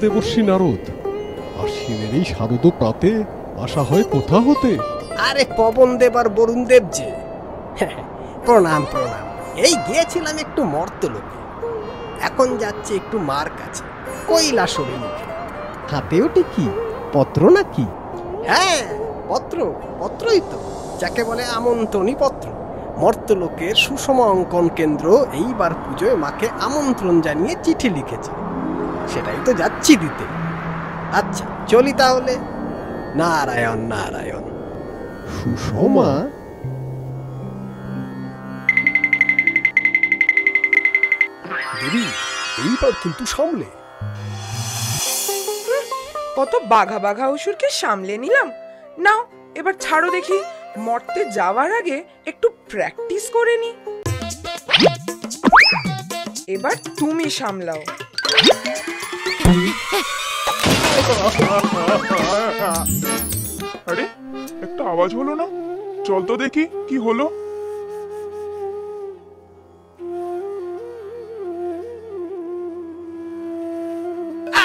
দেবর্ষী নারদ, আশ্বিনের এই শারদ প্রাতে আসা হয় কোথা হতে? আরে পবন দেব আর বরুণ দেব যে। প্রণাম প্রণাম। এই গিয়েছিলাম একটু মর্তলোকে, এখন যাচ্ছে একটু মার কাছে কৈলাসরে মুখে। হাতে ওটি কি পত্র নাকি? হ্যাঁ পত্র, পত্রই তো, যাকে বলে আমন্ত্রণী পত্র। মর্তলোকের সুষমা অঙ্কন কেন্দ্র এইবার পুজোয় মাকে আমন্ত্রণ জানিয়ে চিঠি লিখেছে, সেটাই তো যাচ্ছি দিতে। আচ্ছা চলি তাহলে। নারায়ণ নারায়ণ। সুষমা? দেবী এইবার কিন্তু সামলে। কত বাঘা বাঘা অসুরকে সামলে নিলাম। নাও এবার ছাড়ো দেখি, মর্তে যাওয়ার আগে একটু প্র্যাকটিস করে নি। এবার তুমি সামলাও। আরে একটা আওয়াজ হলো না, চল তো দেখি কি হলো।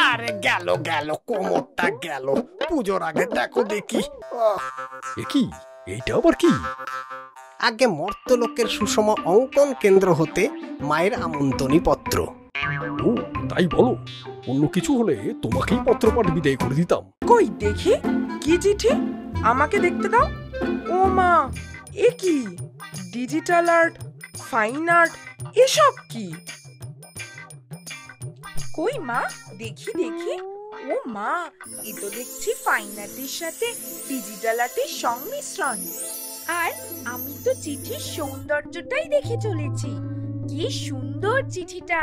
আরে গেল গেল, কোমরটা গেল। পুজোর আগে দেখো দেখি। কি এইটা আবার কি? আগে মর্তলোকের সুষমা অঙ্কন কেন্দ্র হতে মায়ের আমন্ত্রণী পত্র। ও তাই বলো, অন্য কিছু হলে তোমাকেই পত্রপাঠ বিদায় করে দিতাম। কই দেখি কি চিঠি, আমাকে দেখতে দাও। ও মা, এ কি ডিজিটাল আর্ট, ফাইন আর্ট, এসব কি? কই মা, দেখি দেখি। ও মা, এ তো দেখছি ফাইন আর্টের সাথে ডিজিটাল আর্টের সংমিশ্রণ। আর আমি তো চিঠির সৌন্দর্যটাই দেখে চলেছি। কি সুন্দর চিঠিটা।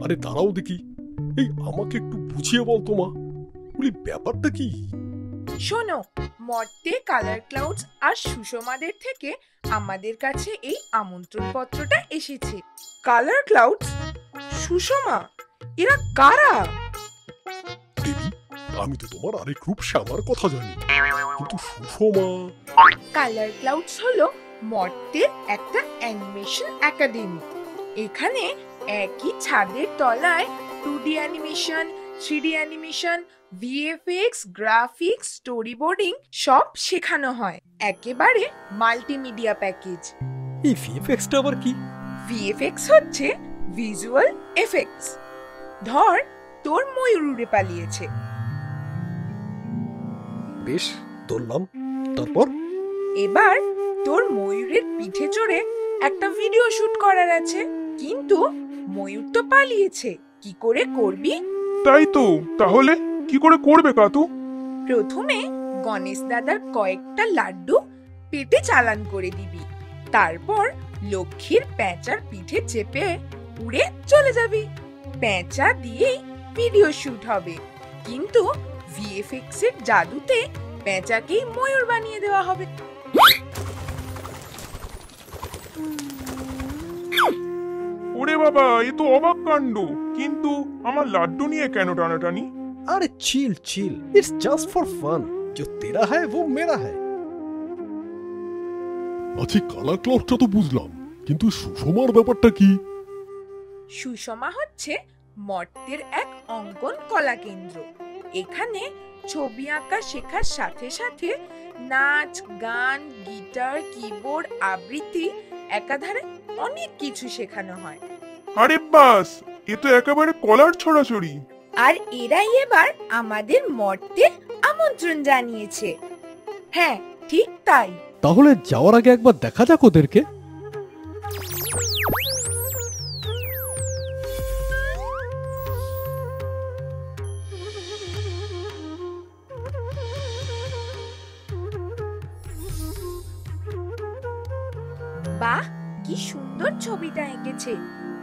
আরে দাঁড়াও দেখি, এই আমাকে একটু বুঝিয়ে বল তো মা, বলি ব্যাপারটা কি? শোনো, মর্তে কালার ক্লাউডস আর সুষমাদের থেকে আমাদের কাছে এই আমন্ত্রণ পত্রটা এসেছে। কালার ক্লাউডস, সুষমা, এরা কারা? দেবী, আমি তো তোমার আরেক রূপ শ্যামার কথা জানি, কিন্তু সুষমা? কালার ক্লাউডস হলো মর্তের একটা অ্যানিমেশন একাডেমি। এখানে একই ছাদের তলায় 2D animation, 3D animation, VFX, graphics, story boarding সব শেখানো হয়। একেবারে মাল্টিমিডিয়া প্যাকেজ। এই ভিএফএক্সটা আবার কি? ভিএফএক্স হচ্ছে ভিজুয়াল এফেক্টস। ধর তোর ময়ূর উড়ে পালিয়েছে। বেশ, ধরলাম। তারপর? এবার তোর ময়ূরের পিঠে চড়ে একটা ভিডিও শুট করার আছে, কিন্তু ময়ূর তো পালিয়েছে, কি করে করবি? তাই তো, তাহলে কি করে করবে কাতু? প্রথমে গণেশ দাদার কয়েকটা লাড্ডু পেটে চালান করে দিবি, তারপর লক্ষ্মীর প্যাঁচার পিঠে চেপে উড়ে চলে যাবি। প্যাঁচা দিয়েই ভিডিও শুট হবে, কিন্তু ভিএফএক্স এর জাদুতে প্যাঁচাকেই ময়ূর বানিয়ে দেওয়া হবে। ওরে বাবা, এ তো অবাক কাণ্ড। কিন্তু আমার লাড্ডু নিয়ে কেন টানাটানি? अरे chill chill, it's just for fun. जो तेरा है वो मेरा है। আচ্ছা, কালার ক্লাউডটা তো বুঝলাম, কিন্তু সুষমার ব্যাপারটা কি? সুষমা হচ্ছে মর্তের এক অঙ্কন কলা কেন্দ্র। এখানে ছবি আঁকা শেখার সাথে সাথে নাচ, গান, গিটার, কিবোর্ড, আবৃত্তি, একাধারে অনেক কিছু শেখানো হয়। আরে বাস, এ তো একেবারে কলার ছড়াছড়ি। আর এরাই এবার আমাদের মর্তে আমন্ত্রণ জানিয়েছে। হ্যাঁ ঠিক তাই। তাহলে যাওয়ার আগে একবার দেখা যাক ওদেরকে। বাহ, কি সুন্দর ছবিটা এঁকেছে,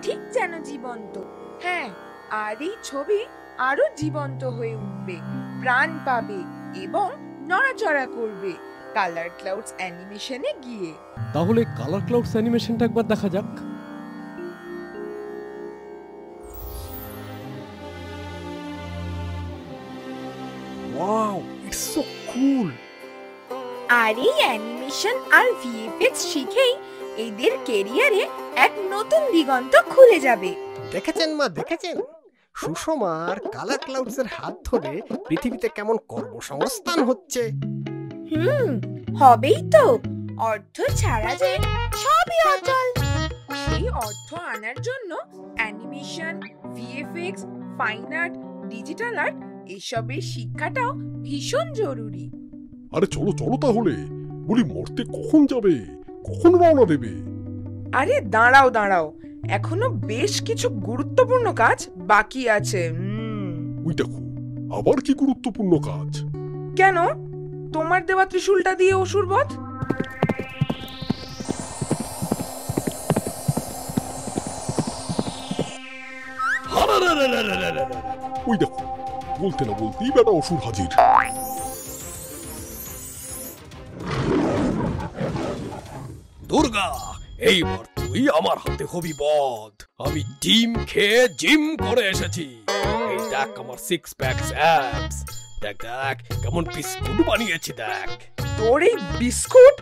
ঠিক যেন জীবন্ত। হ্যাঁ, আর এই ছবি আরো জীবন্ত হয়ে উঠবে, প্রাণ পাবে এবং নড়াচড়া করবে কালার ক্লাউডস অ্যানিমেশনে গিয়ে। তাহলে কালার ক্লাউডস অ্যানিমেশনটা একবার দেখা যাক। Wow, it's so cool. আর এই অ্যানিমেশন আর ভিএফএক্স শিখেই এদের ক্যারিয়ারে এক নতুন দিগন্ত খুলে যাবে। দেখেছেন মা, দেখেছেন? সুষমার কালার ক্লাউডস এর হাত ধরে পৃথিবীতে কেমন কর্মসংস্থান হচ্ছে। হবেই তো, অর্থ ছাড়া যে সবই অচল। সেই অর্থ আনার জন্য animation, VFX, fine art, digital art এসবের শিক্ষাটাও ভীষণ জরুরি। আরে চলো চলো তাহলে, বলি মরতে কখন যাবে, কখন রওনা দেবে? আরে দাঁড়াও দাঁড়াও, এখনো বেশ কিছু গুরুত্বপূর্ণ কাজ বাকি আছে। ওই দেখো, আবার কি গুরুত্বপূর্ণ কাজ? কেন? তোমার দেওয়া ত্রিশূলটা দিয়ে অসুর বধ? ওই দেখো, বলতে না বলতেই বেটা অসুর হাজির। দুর্গা, এইবার তুই আমার হাতে হবি বধ। আমি ডিম খেয়ে জিম করে এসেছি। এই দেখ আমার সিক্স প্যাকস অ্যাবস। দেখ দেখ কেমন বিস্কুট বানিয়েছি দেখ। তোর এই বিস্কুট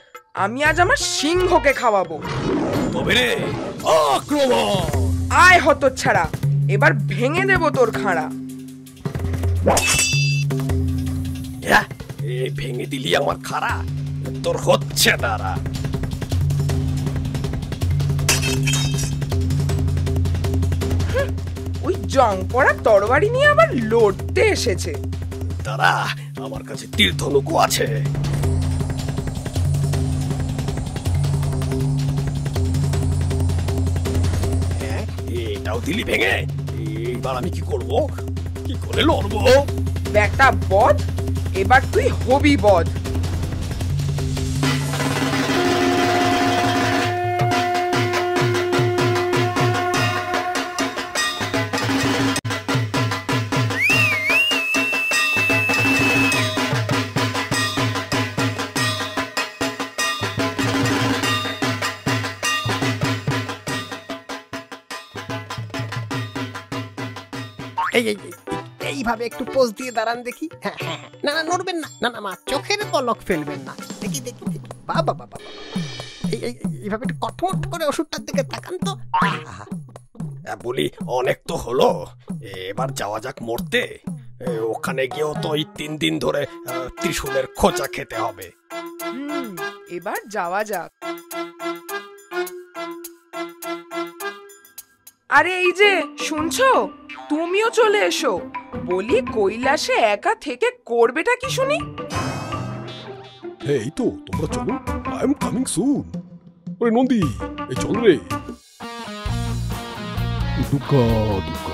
আমি আজ আমার সিংহকে খাওয়াবো। তবে রে, আক্রমণ! আয় হতচ্ছাড়া, এবার ভেঙে দেব তোর খাঁড়া। এই ভেঙে দিলি আমার খাড়া, তোর হচ্ছে দাঁড়া। ওই জং পড়া তরবারি নিয়ে আবার লড়তে এসেছে। দাঁড়া, আমার কাছে তীর ধনুকও আছে। এটাও দিলি ভেঙে। এইবার আমি কি করব? কি করে লড়বো? বেটা বধ, এবার তুই হবি বধ। এইভাবে একটু পোজ দিয়ে দাঁড়ান দেখি। না না, নড়বেন না। না না মা, চোখের পলক ফেলবেন না। দেখি দেখি দেখি, বাবা বাবা, এইভাবে একটু কটমট করে ওষুধটার দিকে তাকান তো। বলি অনেক তো হলো, এবার যাওয়া যাক মরতে। ওখানে গিয়েও তো এই 3 দিন ধরে ত্রিশূলের খোঁচা খেতে হবে। এবার যাওয়া যাক। আরে এই যে শুনছো, তুমিও চলে এসো। বলি কৈলাসে একা থেকে করবেটা কি শুনি? হ্যাঁ এই তো, তোমরা চলো, আই এম কামিং সুন। ওরে নন্দী, এই চল রে। দুর্গা দুর্গা,